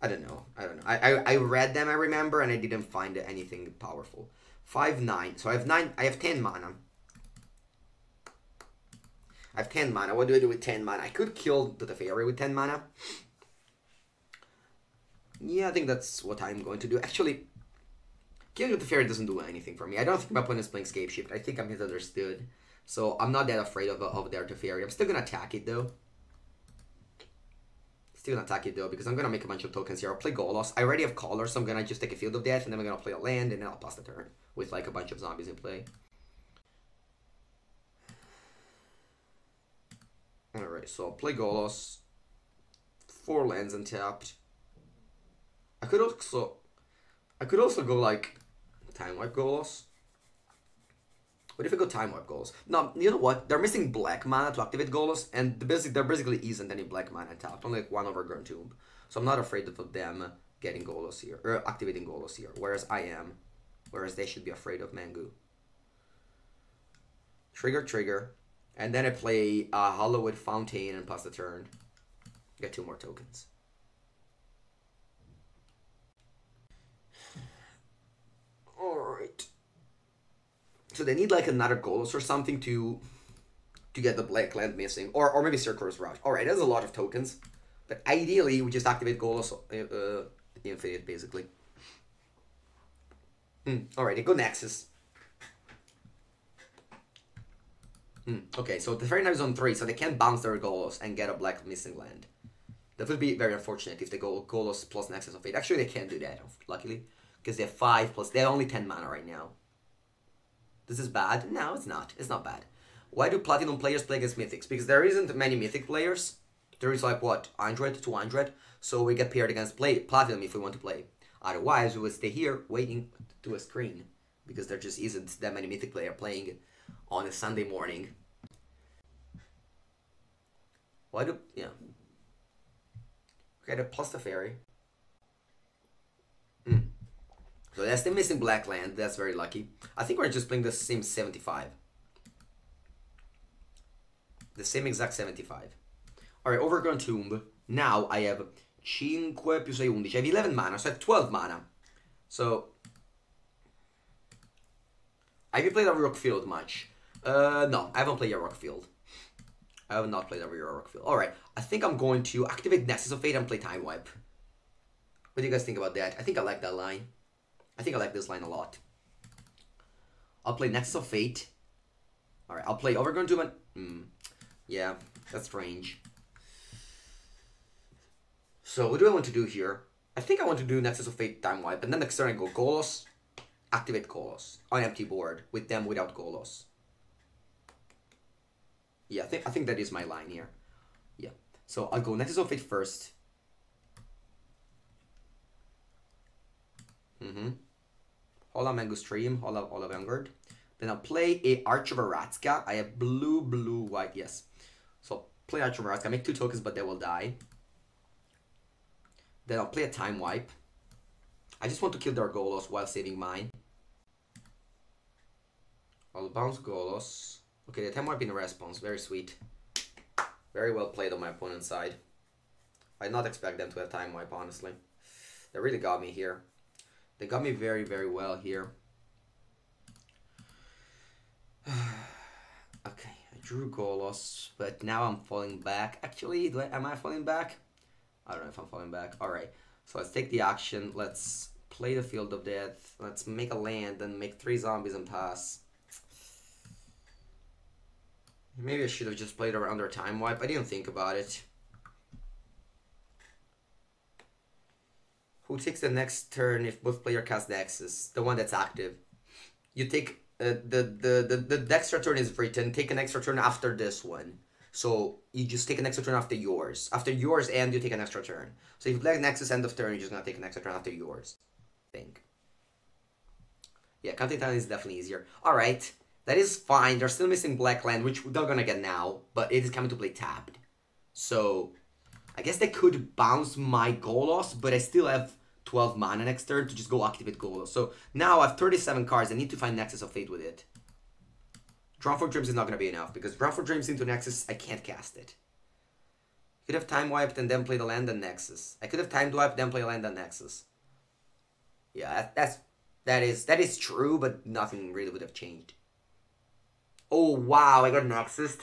I don't know. I read them, I remember, and I didn't find anything powerful. 5-9. So I have 10 mana. I have 10 mana. What do I do with 10 mana? I could kill the Fairy with 10 mana. Yeah, I think that's what I'm going to do. Actually, killing the Fairy doesn't do anything for me. I don't think my opponent is playing Scape Shift. I think I'm misunderstood. So I'm not that afraid of their Teferi. I'm still going to attack it, though. Still gonna attack it though, because I'm gonna make a bunch of tokens here. I'll play Golos. I already have Color, so I'm gonna just take a Field of Death, and then I'm gonna play a land, and then I'll pass the turn with like a bunch of zombies in play. Alright, so I'll play Golos. 4 lands untapped. I could also go like Time Wipe Golos. What if I go Time Wipe Golos? No, you know what? They're missing black mana to activate Golos, and there basically isn't any black mana tapped. Only like 1 over Grand Tomb. So I'm not afraid of them getting Golos here, or activating Golos here. Whereas I am. Whereas they should be afraid of Mengu. Trigger. And then I play Hollowwood Fountain and pass the turn. Get 2 more tokens. Alright. So they need like another Golos or something to get the black land missing. Or maybe Circular's Rush. Alright, that's a lot of tokens. But ideally, we just activate Golos infinite, basically. Alright, they go Nexus. Okay, so the Fairy Knife is on 3, so they can't bounce their Golos and get a black missing land. That would be very unfortunate if they go Golos plus Nexus of Fate. Actually, they can't do that, luckily. Because they have 5 plus... They have only 10 mana right now. This is bad? No, it's not. It's not bad. Why do Platinum players play against Mythics? Because there isn't many Mythic players. There is like, what, 100, 200? So we get paired against Platinum if we want to play. Otherwise, we would stay here waiting to a screen. Because there just isn't that many Mythic players playing on a Sunday morning. Why do... Yeah. Okay, plus the Fairy. So that's the missing black land. That's very lucky. I think we're just playing the same 75. The same exact 75. Alright, Overgrown Tomb. Now I have 5 più 6, 11. I have 11 mana, so I have 12 mana. So... Have you played over Rockfield much? No, I haven't played a Rockfield. I have not played over Rockfield. Alright, I think I'm going to activate Nexus of Fate and play Time Wipe. What do you guys think about that? I think I like that line. I think I like this line a lot. I'll play Nexus of Fate. Alright, I'll play Overgrown Tomb and... yeah, that's strange. So, what do I want to do here? I think I want to do Nexus of Fate Time Wipe, and then next turn I go Golos, activate Golos on empty board, with them without Golos. Yeah, I think that is my line here. Yeah. So, I'll go Nexus of Fate first. Hola Mango Stream, Hola Vanguard. Then I'll play a Arch of Aratzka. I have blue, white, yes. So play Arch of Aratzka, make 2 tokens but they will die. Then I'll play a Time Wipe. I just want to kill their Golos while saving mine. I'll bounce Golos. Okay, the Time Wipe in response, very sweet. Very well played on my opponent's side. I did not expect them to have Time Wipe, honestly. They really got me here. They got me very, very well here. Okay, I drew Golos, but now I'm falling back. Actually, am I falling back? I don't know if I'm falling back. Alright, so let's take the action. Let's play the Field of Death. Let's make a land and make 3 zombies and pass. Maybe I should have just played around their time wipe. I didn't think about it. Who takes the next turn if both player cast Nexus? The one that's active. You take the extra turn is written. Take an extra turn after this one. So you just take an extra turn after yours. After yours end, you take an extra turn. So if you play Nexus end of turn, you're just gonna take an extra turn after yours. I think. Yeah, counting down is definitely easier. Alright. That is fine. They're still missing Black Land, which they're gonna get now, but it is coming to play tapped. So I guess they could bounce my Golos, but I still have 12 mana next turn to just go activate Golos. So now I have 37 cards. I need to find Nexus of Fate with it. Drawn for Dreams is not going to be enough, because Drawn for Dreams into Nexus, I can't cast it. I could have Time Wiped and then play the land and Nexus. I could have Time Wiped, then play land and Nexus. Yeah, that is true, but nothing really would have changed. Oh, wow, I got Nexus.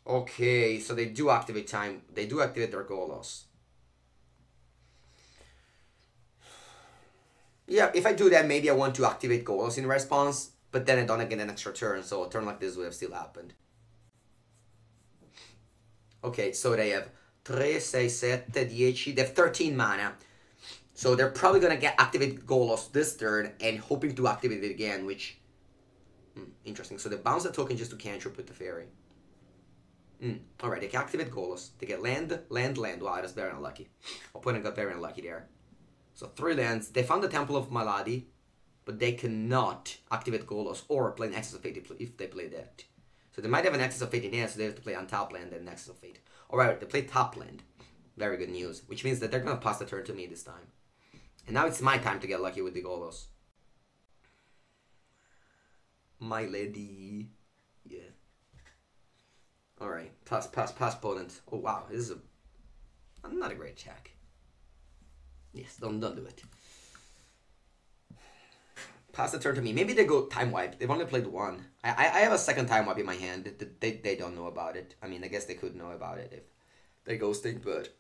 Okay, so they do activate time. They do activate their Golos. Yeah, if I do that, maybe I want to activate Golos in response, but then I don't get an extra turn, so a turn like this would have still happened. Okay, so they have 3, 6, 7, 10. They have 13 mana. So they're probably going to activate Golos this turn and hoping to activate it again, which... interesting. So they bounce the token just to cantrip with the fairy. Alright, they can activate Golos. They get land, land, land. Wow, that's very unlucky. Opponent got very unlucky there. So 3 lands. They found the Temple of Maladi, but they cannot activate Golos or play Nexus of Fate if they play that. So they might have an Nexus of Fate in hand, so they have to play on top land and Nexus of Fate. Alright, they play top land. Very good news. Which means that they're going to pass the turn to me this time. And now it's my time to get lucky with the Golos. My lady. Yeah. Alright, pass opponent. Oh wow, this is not a great check. Yes, don't do it. Pass the turn to me. Maybe they go time wipe. They've only played 1. I have a second time wipe in my hand. They don't know about it. I mean, I guess they could know about it if they ghosting, but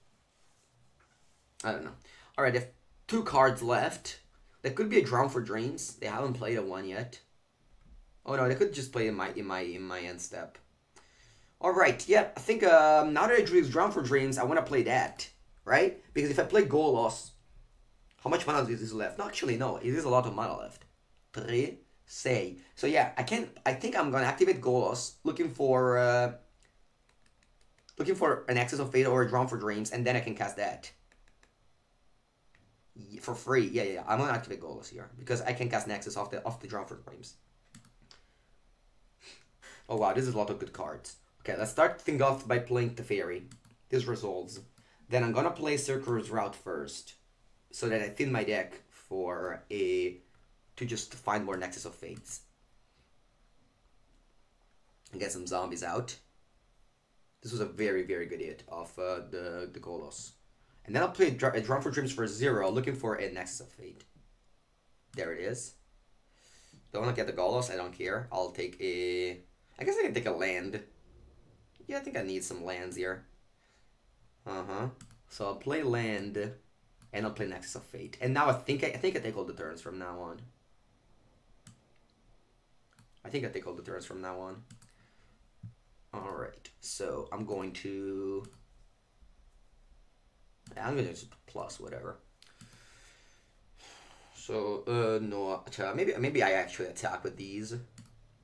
I don't know. Alright, they have 2 cards left. There could be a Drown for Dreams. They haven't played a 1 yet. Oh no, they could just play in my end step. Alright, yeah, I think now that I drew Drown for Dreams, I want to play that, right? Because if I play Golos, how much mana is left? No, actually, no, it is a lot of mana left. 3, say. So yeah, I think I'm gonna activate Golos, looking for an Access of Fate or a Drown for Dreams, and then I can cast that. For free, yeah. I'm gonna activate Golos here, because I can cast Nexus off the Drown for Dreams. Oh wow, this is a lot of good cards. Okay, let's start things off by playing Teferi. This resolves. Then I'm gonna play Circular's Route first, so that I thin my deck for to just find more Nexus of Fates. And get some zombies out. This was a very, very good hit of the Golos. And then I'll play a Drown for Dreams for 0, looking for a Nexus of Fate. There it is. Don't want to get the Golos, I don't care. I'll take a... I guess I can take a land. Yeah, I think I need some lands here. So I'll play land, and I'll play Nexus of Fate. And now I think I take all the turns from now on. Alright, so I'm going to just plus whatever. So no, maybe I actually attack with these.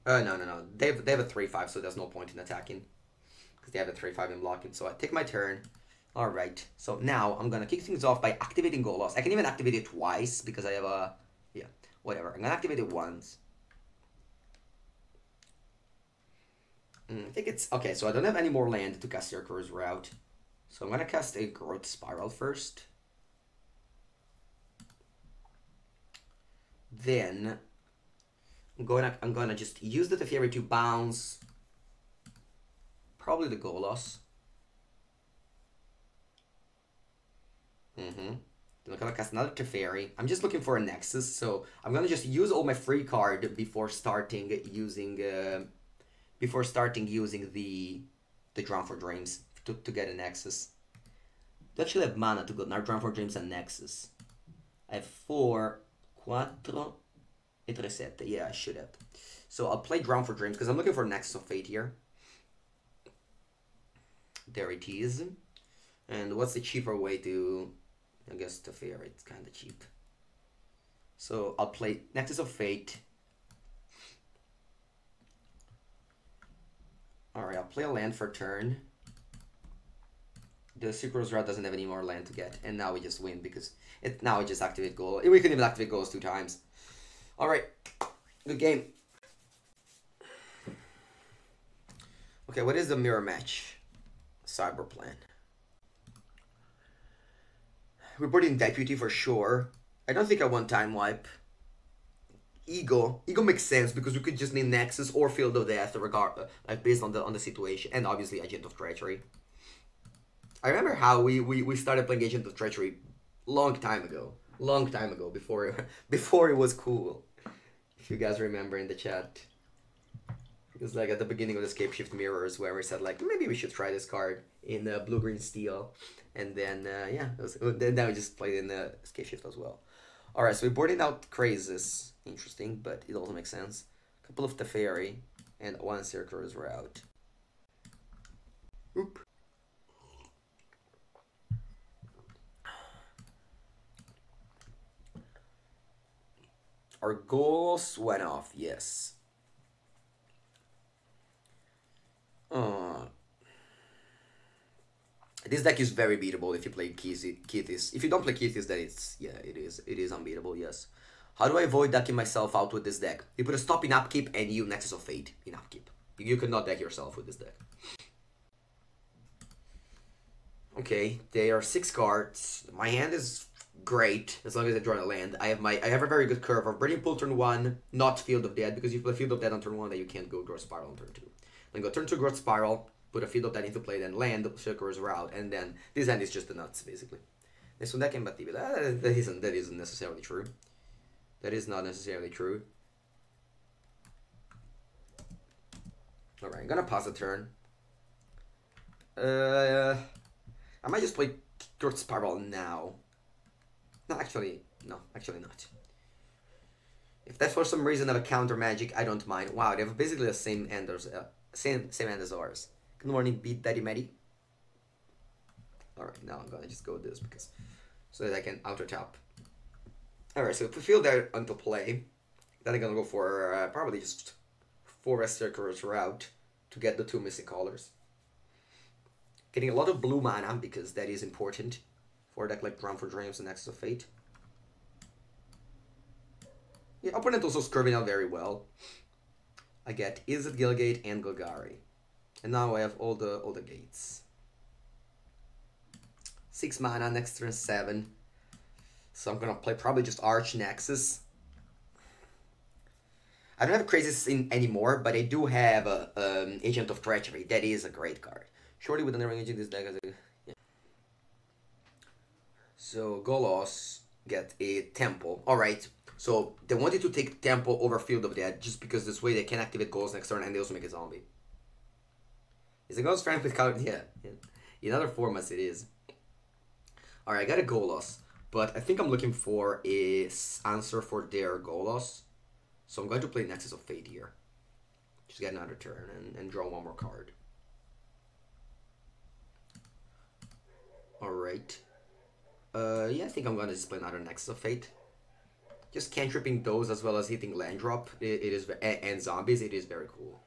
No. They have a 3/5, so there's no point in attacking because they have a 3/5 in blocking. So I take my turn. All right. So now I'm gonna kick things off by activating Golos. I can even activate it twice because I have a whatever. I'm gonna activate it once. I think it's okay. So I don't have any more land to cast Circular's Route. So I'm gonna cast a Growth Spiral first. Then I'm gonna just use the Teferi to bounce probably the Golos. Then I'm gonna cast another Teferi. I'm just looking for a Nexus, so I'm gonna just use all my free card before starting using before starting using the Drown for Dreams to get a Nexus. Do I actually have mana to go now? Drown for Dreams and Nexus. I have 4, 4, e 3, 7. Yeah, I should have. So I'll play Drown for Dreams because I'm looking for Nexus of Fate here. There it is. And what's the cheaper way to... I guess Teferi, it's kind of cheap. So I'll play Nexus of Fate. Alright, I'll play a land for turn. The Synchronous Route doesn't have any more land to get. And now we just win because now we just activate goal. We can even activate goals 2 times. Alright, good game. Okay, what is the mirror match? Cyber plan. We're putting Deputy for sure. I don't think I want Time Wipe. Ego makes sense because we could just name Nexus or Field of Death, like based on the situation, and obviously Agent of Treachery. I remember how we started playing Agent of Treachery long time ago, before it was cool. If you guys remember in the chat, it was like at the beginning of the Scape Shift Mirrors where we said like maybe we should try this card in Blue Green Steel, and then yeah, then we just played in the Scape Shift as well. All right, so we're boarding out Crazes. Interesting, but it also makes sense. A couple of Teferi and 1 Circular's Route. Oop. Our goals went off, yes. This deck is very beatable if you play Kithis. If you don't play Kithis, then it is unbeatable, yes. How do I avoid decking myself out with this deck? You put a stop in upkeep and you Nexus of Fate in upkeep. You cannot deck yourself with this deck. Okay, there are 6 cards. My hand is great as long as I draw a land. I have a very good curve of Burning Pool turn 1, not Field of Death, because if you play Field of Death on turn 1, then you can't go Growth Spiral on turn 2. Then go turn 2 Growth Spiral, put a Field of Death into play, then land, Circular's Route, and then this hand is just the nuts, basically. Nessun deck imbattibile. That isn't necessarily true. That is not necessarily true. Alright, I'm gonna pause the turn. I might just play Growth Spiral now. No, actually not. If that for some reason have a counter magic, I don't mind. Wow, they have basically the same end as same end as ours. Good morning, Beat Daddy Matty. Alright, now I'm gonna just go with this because so that I can outer tap. Alright, so if we feel that onto play, then I'm gonna go for probably just 4 Circular's Route to get the 2 missing colors. Getting a lot of blue mana because that is important for a deck like Drown for Dreams and Nexus of Fate. Yeah, opponent also curving out very well. I get Izzet, Gilgate, and Golgari. And now I have all the gates. 6 mana, next turn 7. So I'm gonna play probably just Arch Nexus. I don't have Crazes in anymore, but I do have Agent of Treachery. That is a great card. Surely with another agent, this deck has a... Yeah. So Golos get a Temple. Alright, so they wanted to take Temple over Field of Death just because this way they can activate goals next turn and they also make a zombie. Is it Ghost Frank with card? Yeah. In other formats it is. Alright, I got a Golos, but I think I'm looking for a answer for their Golos. So I'm going to play Nexus of Fate here. Just get another turn and draw 1 more card. Alright. Yeah, I think I'm going to just play another Nexus of Fate. Just cantripping those as well as hitting land drop and zombies, it is very cool.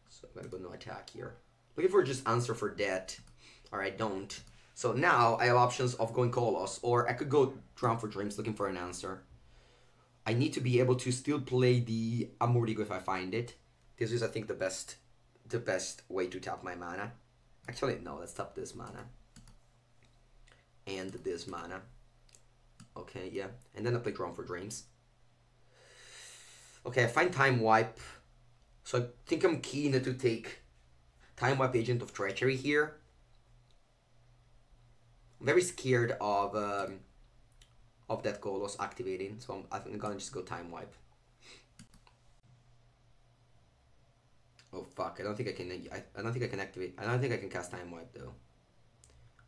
So I'm going to go no attack here. Looking for just answer for that. Alright, don't. So now I have options of going Kolos, or I could go Drown for Dreams looking for an answer. I need to be able to still play the Amurigo if I find it. This is, I think, the best way to tap my mana. Actually, no, let's tap this mana. And this mana. Okay, yeah. And then I play Drown for Dreams. Okay, I find Time Wipe. So I think I'm keen to take Time Wipe Agent of Treachery here. I'm very scared of that Golos activating, so I think I'm gonna just go Time Wipe. fuck, I don't think I can, I don't think I can activate, I don't think I can cast Time Wipe though.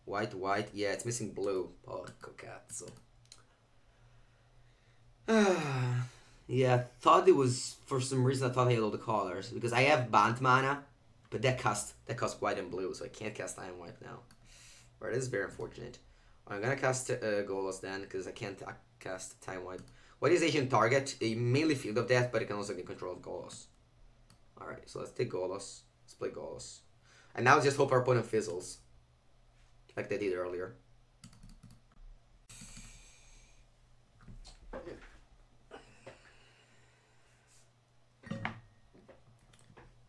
White, white, yeah, it's missing blue. Porco cazzo. Yeah, thought it was, for some reason I thought I had all the colors, because I have Bant mana, but that costs white and blue, so I can't cast Time Wipe now. Right, this is very unfortunate. I'm gonna cast Golos then, because I can't cast Time Wipe. What is Agent target? A mainly Field of Death, but it can also get control of Golos. Alright, so let's take Golos. Let's play Golos. And now just hope our opponent fizzles. Like they did earlier.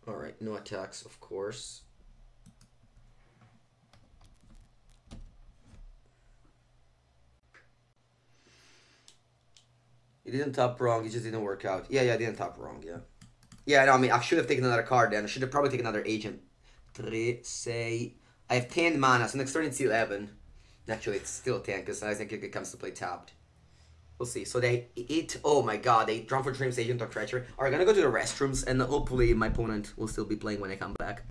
Alright, no attacks, of course. You didn't top wrong, it just didn't work out. Yeah, I didn't top wrong, yeah. Yeah, no, I mean, I should have taken another card then. I should have probably taken another agent. 3, 6. I have 10 mana, so next turn it's 11. Actually, it's still 10, because I think it comes to play tapped. We'll see. So they eat. Oh my god, they drawn for Dreams, Agent of Treachery. Alright, gonna go to the restrooms, and hopefully my opponent will still be playing when I come back.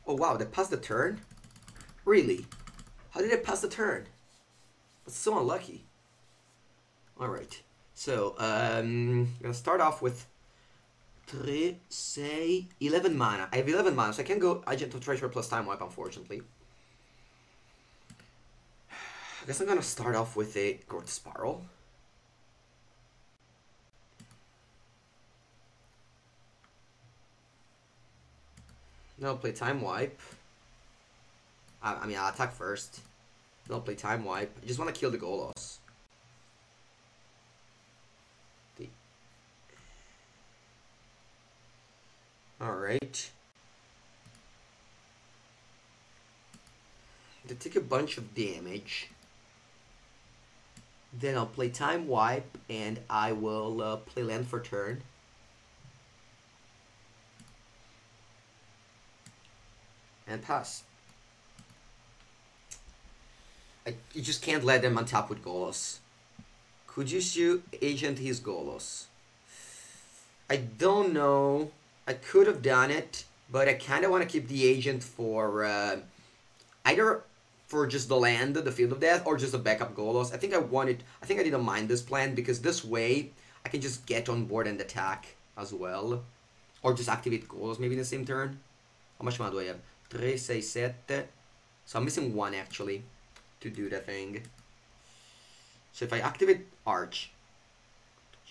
Oh wow, they passed the turn? Really? How did they pass the turn? That's so unlucky. Alright. So, I'm gonna start off with 3, 6, 11 mana. I have 11 mana, so I can go Agent of Treasure plus Time Wipe, unfortunately. I guess I'm gonna start off with a Growth Spiral. Then I'll play Time Wipe. I mean, I'll attack first. Then I'll play Time Wipe. I just want to kill the Golos. Alright. They take a bunch of damage. Then I'll play Time Wipe, and I will play land for turn. And pass. You just can't let them on top with Golos. Could you shoot Agent his Golos? I don't know. I could have done it, but I kind of want to keep the Agent for either for just the land, the Field of Death, or just a backup Golos. I think I didn't mind this plan, because this way I can just get on board and attack as well. Or just activate Golos maybe in the same turn. How much mana do I have? 3, 6, 7. So I'm missing 1 actually to do the thing. So if I activate Arch.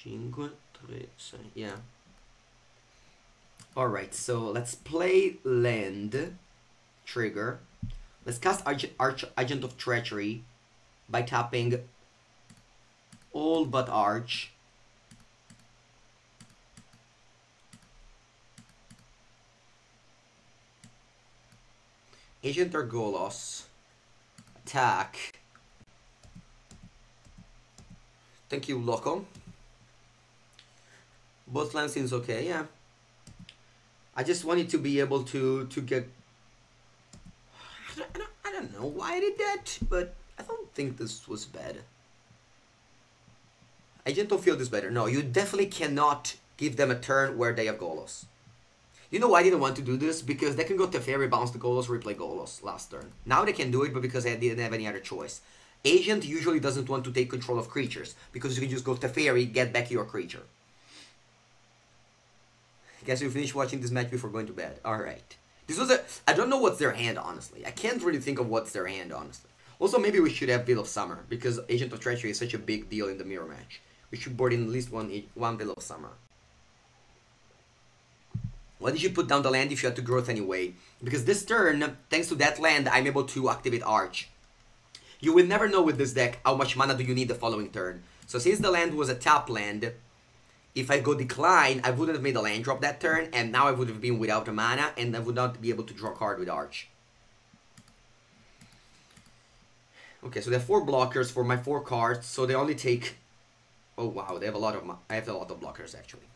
5, 3, 6, yeah. Alright, so let's play land. Trigger. Let's cast Agent of Treachery by tapping all but Arch. Agent or Golos. Attack. Thank you, Loco. Both lands seems okay, yeah. I just wanted to be able to get... I don't know why I did that, but I don't think this was bad. Agent of Field is better. No, you definitely cannot give them a turn where they have Golos. You know why I didn't want to do this? Because they can go Teferi, bounce the Golos, replay Golos last turn. Now they can do it, but because I didn't have any other choice. Agent usually doesn't want to take control of creatures, because you can just go Teferi, get back your creature. Guess we finished watching this match before going to bed. Alright. This was I don't know what's their hand, honestly. I can't really think of what's their hand, honestly. Also, maybe we should have Veil of Summer, because Agent of Treachery is such a big deal in the mirror match. We should board in at least one Veil of Summer. Why did you put down the land if you had to growth anyway? Because this turn, thanks to that land, I'm able to activate Arch. You will never know with this deck how much mana do you need the following turn. So since the land was a tap land, if I go Decline, I wouldn't have made a land drop that turn, and now I would have been without a mana, and I would not be able to draw a card with Arch. Okay, so they have 4 blockers for my 4 cards, so they only take... Oh wow, they have a lot of... I have a lot of blockers, actually.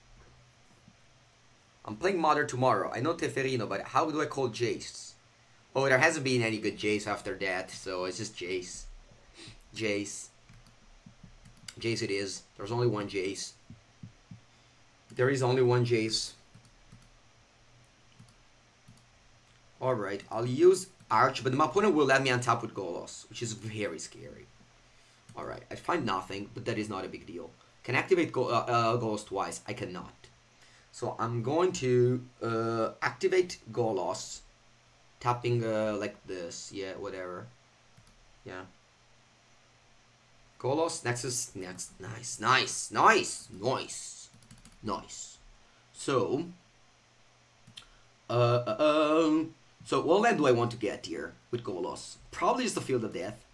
I'm playing Mother tomorrow. I know Teferino, but how do I call Jace? Oh, there hasn't been any good Jace after that, so it's just Jace. Jace. Jace it is. There's only one Jace. There is only one Jace. Alright, I'll use Arch, but my opponent will let me untap with Golos, which is very scary. Alright, I find nothing, but that is not a big deal. Can I activate Golos twice? I cannot. So I'm going to activate Golos, tapping like this. Yeah, whatever. Yeah. Golos, Nexus, next. Nice, nice, nice, nice, nice. So, so what land do I want to get here with Golos? Probably just the Field of Death.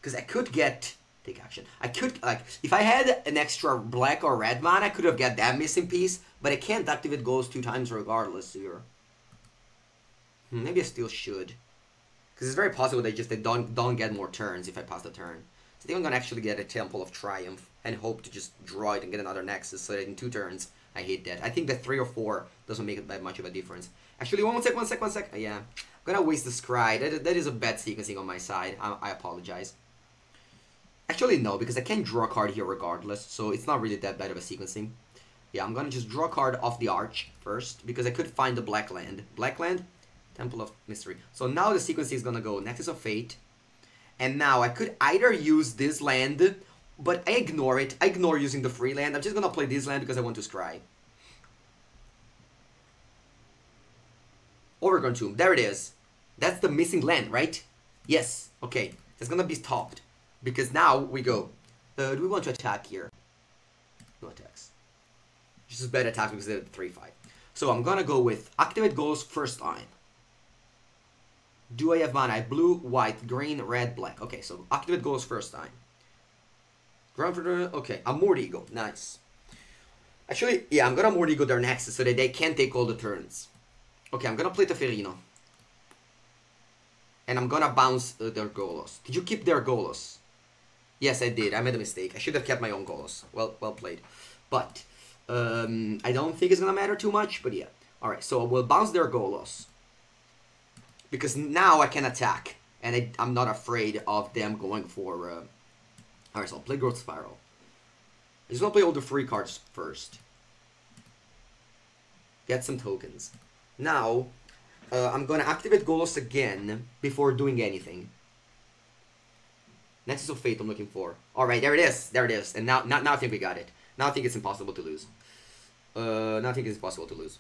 Because I could get... Take action. I could, like, if I had an extra black or red mana, I could have got that missing piece, but I can't activate Golos 2 times regardless here. Maybe I still should. Because it's very possible they don't get more turns if I pass the turn. So I think I'm going to actually get a Temple of Triumph and hope to just draw it and get another Nexus so that in 2 turns I hit that. I think that 3 or 4 doesn't make it that much of a difference. Actually, one sec. Yeah. I'm going to waste the Scry. That is a bad sequencing on my side. I apologize. Actually, no, because I can draw a card here regardless, so it's not really that bad of a sequencing. Yeah, I'm going to just draw a card off the Arch first, because I could find the Black Land. Black Land, Temple of Mystery. So now the sequencing is going to go Nexus of Fate, and now I could either use this land, but I ignore it. I ignore using the free land. I'm just going to play this land because I want to scry. Overgrown Tomb, there it is. That's the missing land, right? Yes, okay. It's going to be stopped. Because now we go. Do we want to attack here? No attacks. This is bad attack because they're 3-5. So I'm gonna go with activate Golos first time. Do I have mana? Blue, white, green, red, black. Okay, so activate Golos first time. Ground for the... Okay, Amortigo. Nice. Actually, yeah, I'm gonna Amortigo their Nexus so that they can't take all the turns. Okay, I'm gonna play Teferino. And I'm gonna bounce their Golos. Did you keep their Golos? Yes, I did. I made a mistake. I should have kept my own Golos. Well played. But, I don't think it's gonna matter too much, but yeah. Alright, so we'll bounce their Golos. Because now I can attack. And I'm not afraid of them going for... Alright, so I'll play Growth Spiral. I just wanna play all the free cards first. Get some tokens. Now, I'm gonna activate Golos again before doing anything. Nexus of Fate I'm looking for. Alright, there it is. There it is. And now I think we got it. Now I think it's impossible to lose. Now I think it's impossible to lose.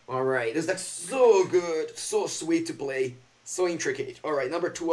Alright, this deck's so good. So sweet to play. So intricate. Alright, number 2.